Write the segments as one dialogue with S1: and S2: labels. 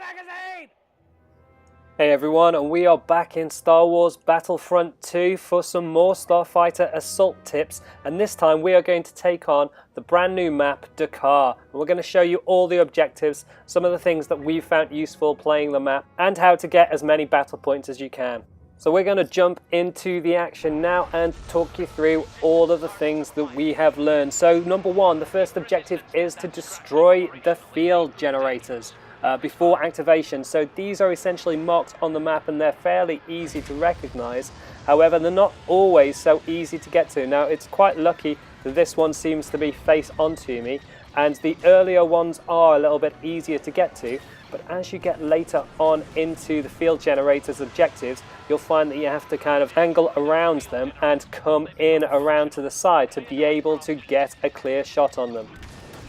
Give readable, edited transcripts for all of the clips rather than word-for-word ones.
S1: magazine! Hey everyone, and we are back in Star Wars Battlefront 2 for some more Starfighter Assault tips, and this time we are going to take on the brand new map D'Qar, and we're going to show you all the objectives, some of the things that we've found useful playing the map, and how to get as many battle points as you can. So we're going to jump into the action now and talk you through all of the things that we have learned. So number one, the first objective is to destroy the field generators before activation. So these are essentially marked on the map and they're fairly easy to recognize. However, they're not always so easy to get to. Now it's quite lucky that this one seems to be face onto me, and the earlier ones are a little bit easier to get to. But as you get later on into the field generators objectives, you'll find that you have to kind of angle around them and come in around to the side to be able to get a clear shot on them.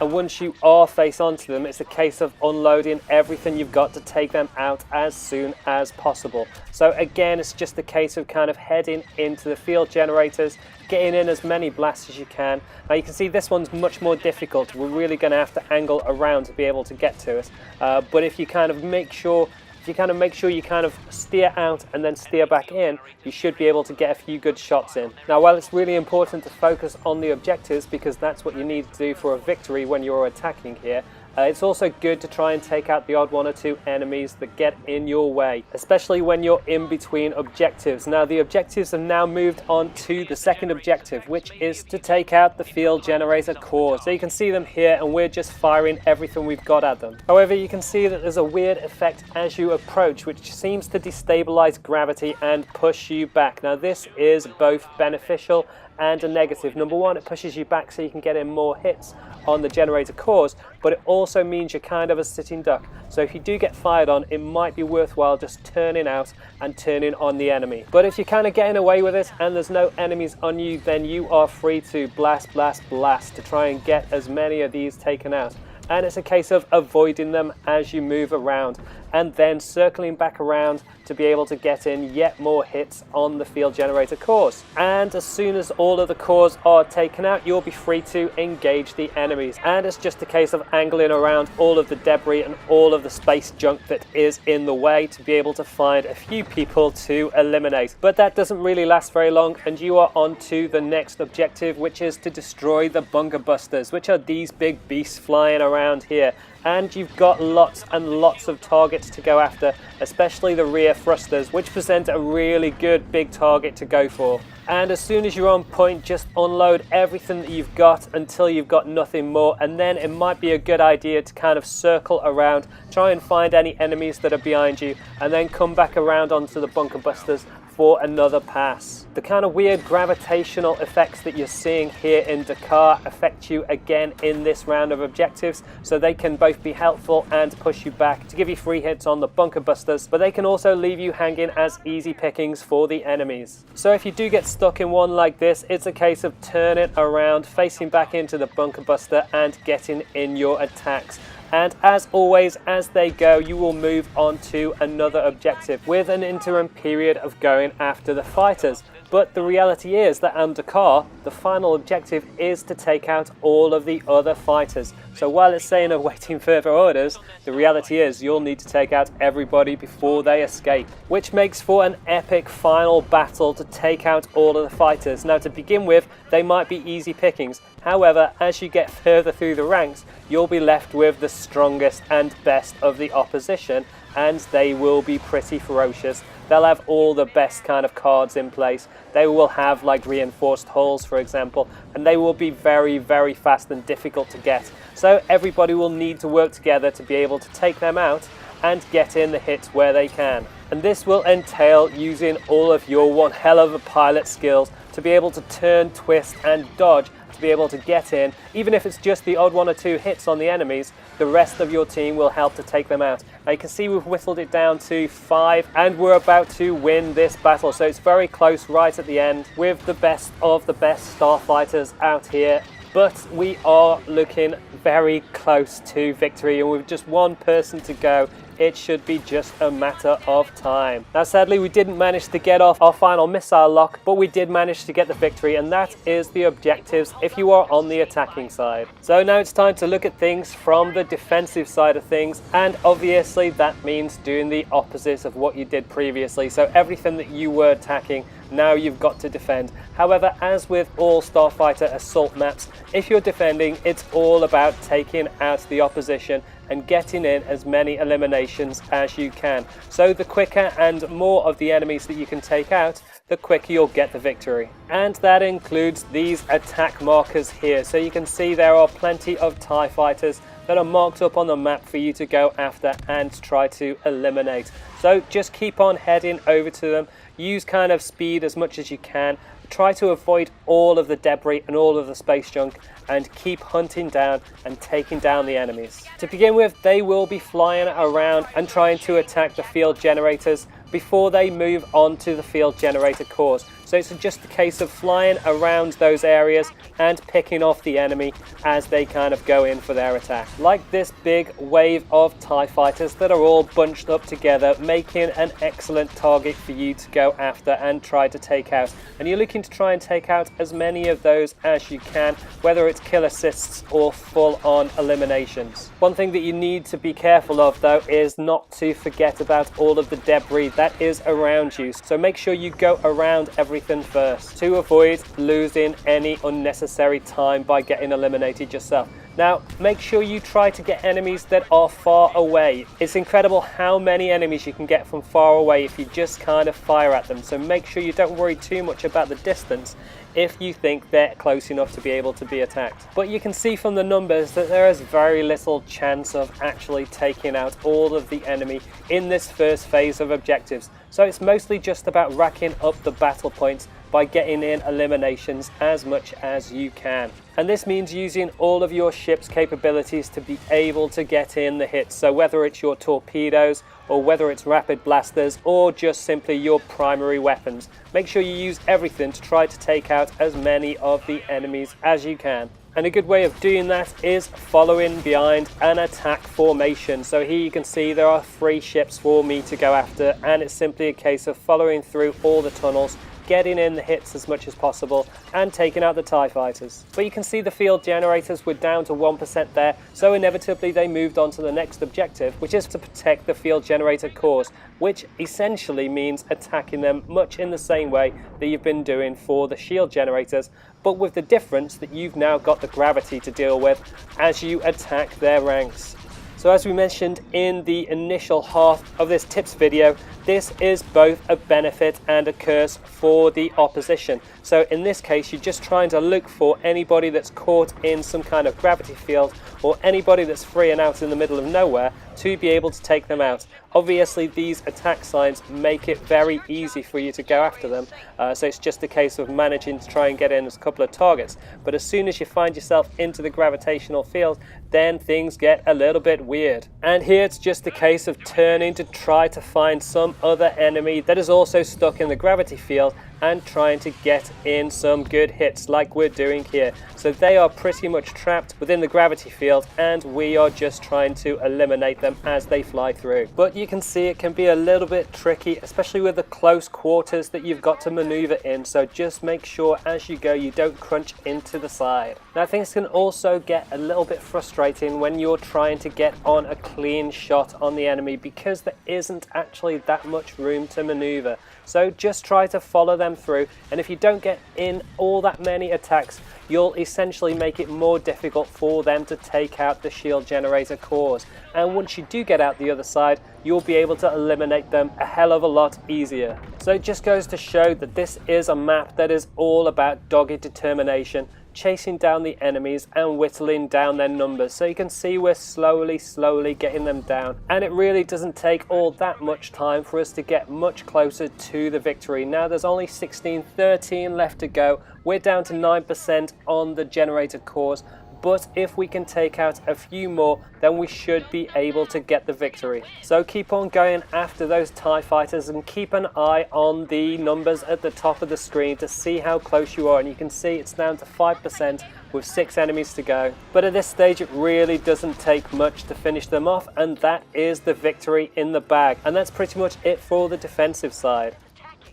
S1: And once you are face onto them, it's a case of unloading everything you've got to take them out as soon as possible. So again, it's just a case of kind of heading into the field generators, getting in as many blasts as you can. Now you can see this one's much more difficult. We're really going to have to angle around to be able to get to it. But if you kind of make sure you kind of steer out and then steer back in, you should be able to get a few good shots in. Now, while it's really important to focus on the objectives because that's what you need to do for a victory when you're attacking here, it's also good to try and take out the odd one or two enemies that get in your way, especially when you're in between objectives. Now the objectives have now moved on to the second objective, which is to take out the field generator cores. So you can see them here and we're just firing everything we've got at them. However, you can see that there's a weird effect as you approach, which seems to destabilize gravity and push you back. Now this is both beneficial and a negative. Number one, it pushes you back so you can get in more hits on the generator cores, but it also means you're kind of a sitting duck. So if you do get fired on, it might be worthwhile just turning out and turning on the enemy. But if you're kind of getting away with it and there's no enemies on you, then you are free to blast, blast, blast to try and get as many of these taken out. And it's a case of avoiding them as you move around and then circling back around to be able to get in yet more hits on the field generator cores. And as soon as all of the cores are taken out, you'll be free to engage the enemies. And it's just a case of angling around all of the debris and all of the space junk that is in the way to be able to find a few people to eliminate. But that doesn't really last very long, and you are on to the next objective, which is to destroy the bunker busters, which are these big beasts flying around here. And you've got lots and lots of targets to go after, especially the rear thrusters, which present a really good big target to go for. And as soon as you're on point, just unload everything that you've got until you've got nothing more, and then it might be a good idea to kind of circle around, try and find any enemies that are behind you, and then come back around onto the bunker busters for another pass. The kind of weird gravitational effects that you're seeing here in D'Qar affect you again in this round of objectives, so they can both be helpful and push you back to give you free hits on the bunker busters, but they can also leave you hanging as easy pickings for the enemies. So if you do get stuck in one like this, it's a case of turning around, facing back into the bunker buster and getting in your attacks. And as always, as they go, you will move on to another objective with an interim period of going after the fighters. But the reality is that on D'Qar, the final objective is to take out all of the other fighters. So while it's saying awaiting further orders, the reality is you'll need to take out everybody before they escape, which makes for an epic final battle to take out all of the fighters. Now to begin with, they might be easy pickings. However, as you get further through the ranks, you'll be left with the strongest and best of the opposition, and they will be pretty ferocious. They'll have all the best kind of cards in place. They will have like reinforced hulls, for example, and they will be very, very fast and difficult to get. So everybody will need to work together to be able to take them out and get in the hits where they can. And this will entail using all of your one hell of a pilot skills to be able to turn, twist and dodge to be able to get in. Even if it's just the odd one or two hits on the enemies, the rest of your team will help to take them out. Now you can see we've whittled it down to 5 and we're about to win this battle. So it's very close right at the end with the best of the best starfighters out here. But we are looking very close to victory and with just one person to go it should be just a matter of time. Now sadly we didn't manage to get off our final missile lock, but we did manage to get the victory, and that is the objectives if you are on the attacking side. So now it's time to look at things from the defensive side of things, and obviously that means doing the opposite of what you did previously. So everything that you were attacking, now you've got to defend. However, as with all Starfighter Assault maps, if you're defending, it's all about taking out the opposition and getting in as many eliminations as you can. So the quicker and more of the enemies that you can take out, the quicker you'll get the victory. And that includes these attack markers here. So you can see there are plenty of TIE fighters that are marked up on the map for you to go after and try to eliminate. So just keep on heading over to them, use kind of speed as much as you can, try to avoid all of the debris and all of the space junk, and keep hunting down and taking down the enemies. To begin with, they will be flying around and trying to attack the field generators before they move on to the field generator cores. So it's just a case of flying around those areas and picking off the enemy as they kind of go in for their attack. Like this big wave of TIE fighters that are all bunched up together, making an excellent target for you to go after and try to take out. And you're looking to try and take out as many of those as you can, whether it's kill assists or full-on eliminations. One thing that you need to be careful of though is not to forget about all of the debris that is around you. So make sure you go around everything first to avoid losing any unnecessary time by getting eliminated yourself. Now, make sure you try to get enemies that are far away. It's incredible how many enemies you can get from far away if you just kind of fire at them. So make sure you don't worry too much about the distance if you think they're close enough to be able to be attacked. But you can see from the numbers that there is very little chance of actually taking out all of the enemy in this first phase of objectives. So it's mostly just about racking up the battle points by getting in eliminations as much as you can. And this means using all of your ship's capabilities to be able to get in the hits. So whether it's your torpedoes or whether it's rapid blasters or just simply your primary weapons, make sure you use everything to try to take out as many of the enemies as you can. And a good way of doing that is following behind an attack formation. So here you can see there are 3 ships for me to go after, and it's simply a case of following through all the tunnels, getting in the hits as much as possible and taking out the TIE fighters. But you can see the field generators were down to 1% there, so inevitably they moved on to the next objective, which is to protect the field generator cores, which essentially means attacking them much in the same way that you've been doing for the shield generators, but with the difference that you've now got the gravity to deal with as you attack their ranks. So as we mentioned in the initial half of this tips video, this is both a benefit and a curse for the opposition. So in this case, you're just trying to look for anybody that's caught in some kind of gravity field or anybody that's free and out in the middle of nowhere to be able to take them out. Obviously, these attack signs make it very easy for you to go after them, so it's just a case of managing to try and get in a couple of targets. But as soon as you find yourself into the gravitational field, then things get a little bit weird. And here it's just a case of turning to try to find some other enemy that is also stuck in the gravity field and trying to get in some good hits like we're doing here. So they are pretty much trapped within the gravity field and we are just trying to eliminate them as they fly through. But you can see it can be a little bit tricky, especially with the close quarters that you've got to maneuver in. So just make sure as you go you don't crunch into the side. Now things can also get a little bit frustrating when you're trying to get on a clean shot on the enemy because there isn't actually that much room to maneuver. So just try to follow them through, and if you don't get in all that many attacks, you'll essentially make it more difficult for them to take out the shield generator cores. And once you do get out the other side, you'll be able to eliminate them a hell of a lot easier. So it just goes to show that this is a map that is all about dogged determination, chasing down the enemies and whittling down their numbers. So you can see we're slowly getting them down, and it really doesn't take all that much time for us to get much closer to the victory. Now there's only 13 left to go. We're down to 9% on the generator cores, but if we can take out a few more, then we should be able to get the victory. So keep on going after those TIE fighters and keep an eye on the numbers at the top of the screen to see how close you are. And you can see it's down to 5%, with 6 enemies to go. But at this stage it really doesn't take much to finish them off, and that is the victory in the bag. And that's pretty much it for the defensive side.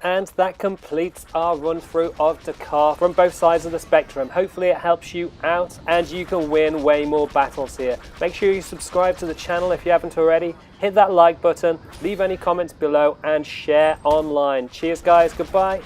S1: And that completes our run through of D'Qar from both sides of the spectrum. Hopefully it helps you out and you can win way more battles here. Make sure you subscribe to the channel if you haven't already. Hit that like button, leave any comments below and share online. Cheers guys, goodbye.